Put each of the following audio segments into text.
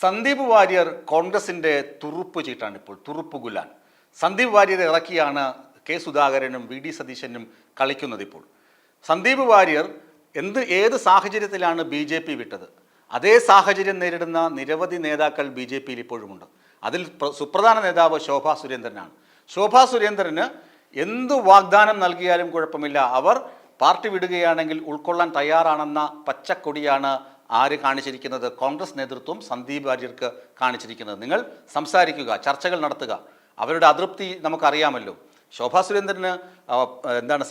സന്ദീപ് വാര്യർ കോൺഗ്രസിന്റെ തുറുപ്പ് ചീട്ടാണ് ഇപ്പോൾ തുറുപ്പ് ഗുലാൻ. സന്ദീപ് വാര്യരെ ഇറക്കിയാണ് കെ സുധാകരനും വി ഡി സതീശനും കളിക്കുന്നത്. ഇപ്പോൾ സന്ദീപ് വാര്യർ ഏത് സാഹചര്യത്തിലാണ് ബി ജെ പി വിട്ടത്, അതേ സാഹചര്യം നേരിടുന്ന നിരവധി നേതാക്കൾ ബി ജെ പിയിൽ ഇപ്പോഴുമുണ്ട്. അതിൽ സുപ്രധാന നേതാവ് ശോഭാ സുരേന്ദ്രനാണ്. ശോഭാ സുരേന്ദ്രന് എന്തു വാഗ്ദാനം നൽകിയാലും കുഴപ്പമില്ല, അവർ പാർട്ടി വിടുകയാണെങ്കിൽ ഉൾക്കൊള്ളാൻ തയ്യാറാണെന്ന പച്ചക്കൊടിയാണ് ആര് കാണിച്ചിരിക്കുന്നത്? കോൺഗ്രസ് നേതൃത്വം സന്ദീപ് വാര്യർക്ക് കാണിച്ചിരിക്കുന്നത്. നിങ്ങൾ സംസാരിക്കുക, ചർച്ചകൾ നടത്തുക. അവരുടെ അതൃപ്തി നമുക്കറിയാമല്ലോ. ശോഭാ സുരേന്ദ്രന്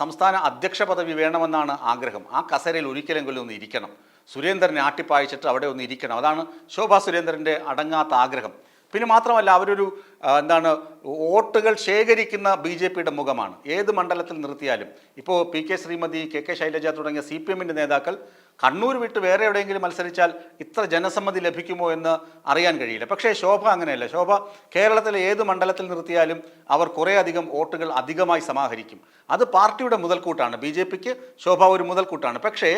സംസ്ഥാന അധ്യക്ഷ പദവി വേണമെന്നാണ് ആഗ്രഹം. ആ കസേരയിൽ ഒരിക്കലെങ്കിലും ഒന്ന് ഇരിക്കണം. സുരേന്ദ്രനെ ആട്ടിപ്പായിച്ചിട്ട് അവിടെ ഒന്ന് ഇരിക്കണം. അതാണ് ശോഭാ സുരേന്ദ്രൻ്റെ അടങ്ങാത്ത ആഗ്രഹം. പിന്നെ മാത്രമല്ല, അവരൊരു വോട്ടുകൾ ശേഖരിക്കുന്ന ബി ജെ പിയുടെ മുഖമാണ്. ഏത് മണ്ഡലത്തിൽ നിർത്തിയാലും ഇപ്പോൾ P K Shrimati, K K Shailaja തുടങ്ങിയ സി പി എമ്മിൻ്റെ നേതാക്കൾ കണ്ണൂർ വിട്ട് വേറെ എവിടെയെങ്കിലും മത്സരിച്ചാൽ ഇത്ര ജനസമ്മതി ലഭിക്കുമോ എന്ന് അറിയാൻ കഴിയില്ല. പക്ഷേ ശോഭ അങ്ങനെയല്ല. ശോഭ കേരളത്തിലെ ഏത് മണ്ഡലത്തിൽ നിർത്തിയാലും അവർ കുറേയധികം വോട്ടുകൾ അധികമായി സമാഹരിക്കും. അത് പാർട്ടിയുടെ മുതൽക്കൂട്ടാണ്. ബി ജെ പിക്ക് ശോഭ ഒരു മുതൽക്കൂട്ടാണ്. പക്ഷേ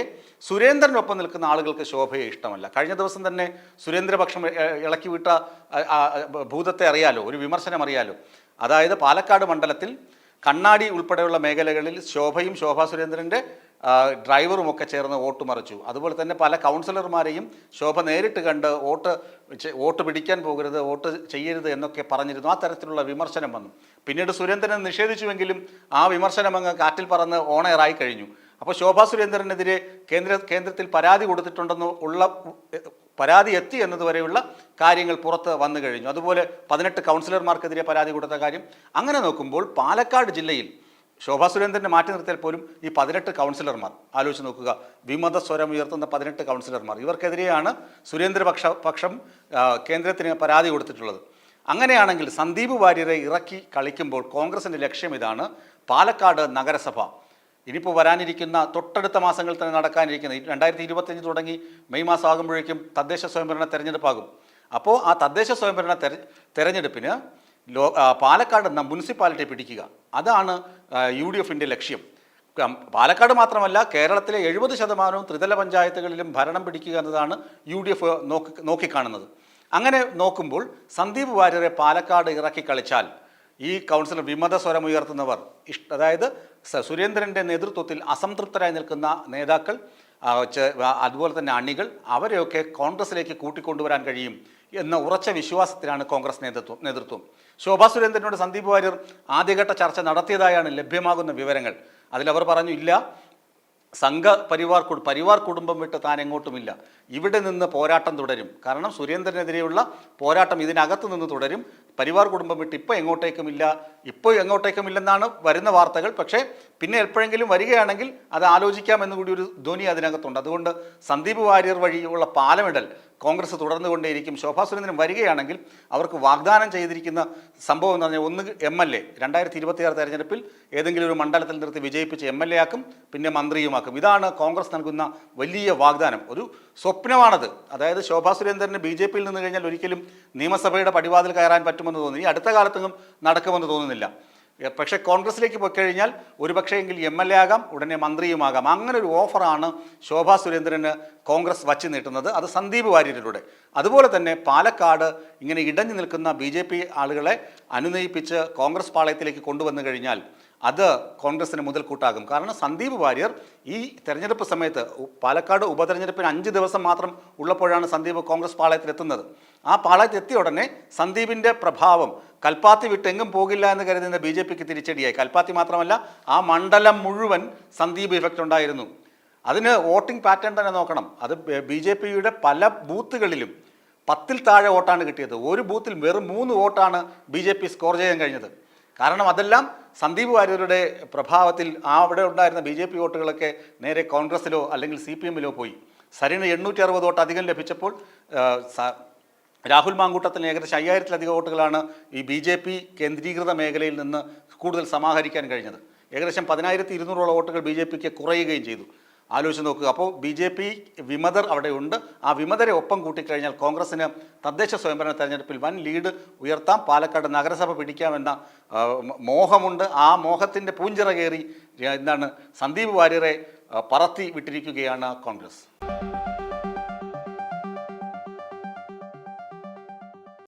സുരേന്ദ്രനൊപ്പം നിൽക്കുന്ന ആളുകൾക്ക് ശോഭയെ ഇഷ്ടമല്ല. കഴിഞ്ഞ ദിവസം തന്നെ സുരേന്ദ്രപക്ഷം ഇളക്കി വിട്ട ഭൂതത്തെ അറിയാലോ, ഒരു വിമർശനം അറിയാലോ. അതായത് പാലക്കാട് മണ്ഡലത്തിൽ കണ്ണാടി ഉൾപ്പെടെയുള്ള മേഖലകളിൽ ശോഭയും ശോഭാ സുരേന്ദ്രൻ്റെ ഡ്രൈവറുമൊക്കെ ചേർന്ന് വോട്ട് മറിച്ചു. അതുപോലെ തന്നെ പല കൗൺസിലർമാരെയും ശോഭ നേരിട്ട് കണ്ട് വോട്ട് പിടിക്കാൻ പോകരുത്, വോട്ട് ചെയ്യരുത് എന്നൊക്കെ പറഞ്ഞിരുന്നു. ആ തരത്തിലുള്ള വിമർശനം വന്നു. പിന്നീട് സുരേന്ദ്രൻ നിഷേധിച്ചുവെങ്കിലും ആ വിമർശനം അങ്ങ് കാറ്റിൽ പറന്ന് ഓണയറായി കഴിഞ്ഞു. അപ്പോൾ ശോഭാ സുരേന്ദ്രനെതിരെ കേന്ദ്രത്തിൽ പരാതി കൊടുത്തിട്ടുണ്ടെന്ന് പരാതി എത്തി എന്നതുവരെയുള്ള കാര്യങ്ങൾ പുറത്ത് വന്നു കഴിഞ്ഞു. അതുപോലെ 18 കൗൺസിലർമാർക്കെതിരെ പരാതി കൊടുത്ത കാര്യം. അങ്ങനെ നോക്കുമ്പോൾ പാലക്കാട് ജില്ലയിൽ ശോഭാ സുരേന്ദ്രനെ മാറ്റി നിർത്തിയാൽ പോലും ഈ 18 കൗൺസിലർമാർ ആലോചിച്ച് നോക്കുക. വിമത സ്വരം ഉയർത്തുന്ന 18 കൗൺസിലർമാർ, ഇവർക്കെതിരെയാണ് സുരേന്ദ്രപക്ഷം കേന്ദ്രത്തിന് പരാതി കൊടുത്തിട്ടുള്ളത്. അങ്ങനെയാണെങ്കിൽ സന്ദീപ് വാര്യരെ ഇറക്കി കളിക്കുമ്പോൾ കോൺഗ്രസിൻ്റെ ലക്ഷ്യം ഇതാണ്. പാലക്കാട് നഗരസഭ ഇനിയിപ്പോൾ വരാനിരിക്കുന്ന തൊട്ടടുത്ത മാസങ്ങളിൽ തന്നെ നടക്കാനിരിക്കുന്ന 2025 തുടങ്ങി മെയ് മാസം ആകുമ്പോഴേക്കും തദ്ദേശ സ്വയംഭരണ തെരഞ്ഞെടുപ്പാകും. അപ്പോൾ ആ തദ്ദേശ സ്വയംഭരണ തെരഞ്ഞെടുപ്പിന് പാലക്കാട് മുനിസിപ്പാലിറ്റി പിടിക്കുക, അതാണ് യു ഡി എഫിൻ്റെ ലക്ഷ്യം. പാലക്കാട് മാത്രമല്ല, കേരളത്തിലെ 70% ത്രിതല പഞ്ചായത്തുകളിലും ഭരണം പിടിക്കുക എന്നതാണ് യു ഡി എഫ് നോക്കിക്കാണുന്നത്. അങ്ങനെ നോക്കുമ്പോൾ സന്ദീപ് വാര്യരെ പാലക്കാട് ഇറക്കി കളിച്ചാൽ ഈ കൗൺസിലർ വിമത സ്വരം ഉയർത്തുന്നവർ, അതായത് സുരേന്ദ്രൻ്റെ നേതൃത്വത്തിൽ അസംതൃപ്തരായി നിൽക്കുന്ന നേതാക്കൾ, അതുപോലെ തന്നെ അണികൾ, അവരെയൊക്കെ കോൺഗ്രസിലേക്ക് കൂട്ടിക്കൊണ്ടുവരാൻ കഴിയും എന്ന ഉറച്ച വിശ്വാസത്തിലാണ് കോൺഗ്രസ് നേതൃത്വം. ശോഭാ സുരേന്ദ്രനോട് സന്ദീപ് വാര്യർ ആദ്യഘട്ട ചർച്ച നടത്തിയതായാണ് ലഭ്യമാകുന്ന വിവരങ്ങൾ. അതിലവർ പറഞ്ഞു, ഇല്ല, പരിവാർ കുടുംബം വിട്ട് താൻ എങ്ങോട്ടുമില്ല, ഇവിടെ നിന്ന് പോരാട്ടം തുടരും. കാരണം സുരേന്ദ്രനെതിരെയുള്ള പോരാട്ടം ഇതിനകത്ത് നിന്ന് തുടരും. പരിവാർ കുടുംബം വിട്ട് ഇപ്പോൾ എങ്ങോട്ടേക്കുമില്ലെന്നാണ് വരുന്ന വാർത്തകൾ. പക്ഷേ പിന്നെ എപ്പോഴെങ്കിലും വരികയാണെങ്കിൽ അത് ആലോചിക്കാമെന്ന് കൂടി ഒരു ധ്വനി അതിനകത്തുണ്ട്. അതുകൊണ്ട് സന്ദീപ് വാര്യർ വഴിയുള്ള പാലമിടൽ കോൺഗ്രസ് തുടർന്നുകൊണ്ടേയിരിക്കും. ശോഭാ സുരേന്ദ്രൻ വരികയാണെങ്കിൽ അവർക്ക് വാഗ്ദാനം ചെയ്തിരിക്കുന്ന സംഭവം എന്ന് പറഞ്ഞാൽ, ഒന്ന് MLA 2026 തെരഞ്ഞെടുപ്പിൽ ഏതെങ്കിലും ഒരു മണ്ഡലത്തിൽ നിർത്തി വിജയിപ്പിച്ച് MLA ആക്കും, പിന്നെ മന്ത്രിയുമാക്കും. ഇതാണ് കോൺഗ്രസ് നൽകുന്ന വലിയ വാഗ്ദാനം. ഒരു സ്വപ്നമാണത്. അതായത് ശോഭാ സുരേന്ദ്രന് BJP യിൽ നിന്ന് കഴിഞ്ഞാൽ ഒരിക്കലും നിയമസഭയുടെ പടിവാതിൽ കയറാൻ പറ്റുമെന്ന് തോന്നി. ഈ അടുത്ത കാലത്തൊന്നും നടക്കുമെന്ന് തോന്നുന്നില്ല. പക്ഷേ കോൺഗ്രസിലേക്ക് പോയി കഴിഞ്ഞാൽ ഒരുപക്ഷെങ്കിൽ MLA ആകാം, ഉടനെ മന്ത്രിയുമാകാം. അങ്ങനെ ഒരു ഓഫറാണ് ശോഭാ സുരേന്ദ്രന് കോൺഗ്രസ് വച്ച് നീട്ടുന്നത്, അത് സന്ദീപ് വാര്യരിലൂടെ. അതുപോലെ തന്നെ പാലക്കാട് ഇങ്ങനെ ഇടഞ്ഞു നിൽക്കുന്ന BJP ആളുകളെ അനുനയിപ്പിച്ച് കോൺഗ്രസ് പാളയത്തിലേക്ക് കൊണ്ടുവന്നു കഴിഞ്ഞാൽ അത് കോൺഗ്രസിന് മുതൽക്കൂട്ടാകും. കാരണം സന്ദീപ് വാര്യർ ഈ തെരഞ്ഞെടുപ്പ് സമയത്ത്, പാലക്കാട് ഉപതെരഞ്ഞെടുപ്പിന് 5 ദിവസം മാത്രം ഉള്ളപ്പോഴാണ് സന്ദീപ് കോൺഗ്രസ് പാളയത്തിലെത്തുന്നത്. ആ പാളയത്തെത്തിയ ഉടനെ സന്ദീപിൻ്റെ പ്രഭാവം കൽപ്പാത്തി വിട്ട് എങ്ങും പോകില്ല എന്ന് കരുതുന്ന BJPക്ക് തിരിച്ചടിയായി. കൽപ്പാത്തി മാത്രമല്ല, ആ മണ്ഡലം മുഴുവൻ സന്ദീപ് ഇഫക്റ്റ് ഉണ്ടായിരുന്നു. അതിന് വോട്ടിംഗ് പാറ്റേൺ തന്നെ നോക്കണം. അത് BJPയുടെ പല ബൂത്തുകളിലും 10-ൽ താഴെ വോട്ടാണ് കിട്ടിയത്. ഒരു ബൂത്തിൽ വെറും 3 വോട്ടാണ് BJP സ്കോർ ചെയ്യാൻ കഴിഞ്ഞത്. കാരണം അതെല്ലാം സന്ദീപ് വാര്യരുടെ പ്രഭാവത്തിൽ അവിടെ ഉണ്ടായിരുന്ന BJP വോട്ടുകളൊക്കെ നേരെ കോൺഗ്രസിലോ അല്ലെങ്കിൽ CPM പോയി. സരിന് 860 വോട്ട് അധികം ലഭിച്ചപ്പോൾ രാഹുൽ മാങ്കൂട്ടത്തിന് ഏകദേശം 5000-ലധികം വോട്ടുകളാണ് ഈ BJP കേന്ദ്രീകൃത മേഖലയിൽ നിന്ന് കൂടുതൽ സമാഹരിക്കാൻ കഴിഞ്ഞത്. ഏകദേശം 10200 വോട്ടുകൾ BJPക്ക് കുറയുകയും ചെയ്തു. ആലോചിച്ച് നോക്കുക. അപ്പോൾ BJP വിമതർ അവിടെ ഉണ്ട്. ആ വിമതരെ ഒപ്പം കൂട്ടിക്കഴിഞ്ഞാൽ കോൺഗ്രസിന് തദ്ദേശ സ്വയംഭരണ തെരഞ്ഞെടുപ്പിൽ വൻ ലീഡ് ഉയർത്താം. പാലക്കാട് നഗരസഭ പിടിക്കാമെന്ന മോഹമുണ്ട്. ആ മോഹത്തിൻ്റെ പൂഞ്ചിറ കയറി സന്ദീപ് വാര്യരെ പറത്തി വിട്ടിരിക്കുകയാണ് കോൺഗ്രസ്.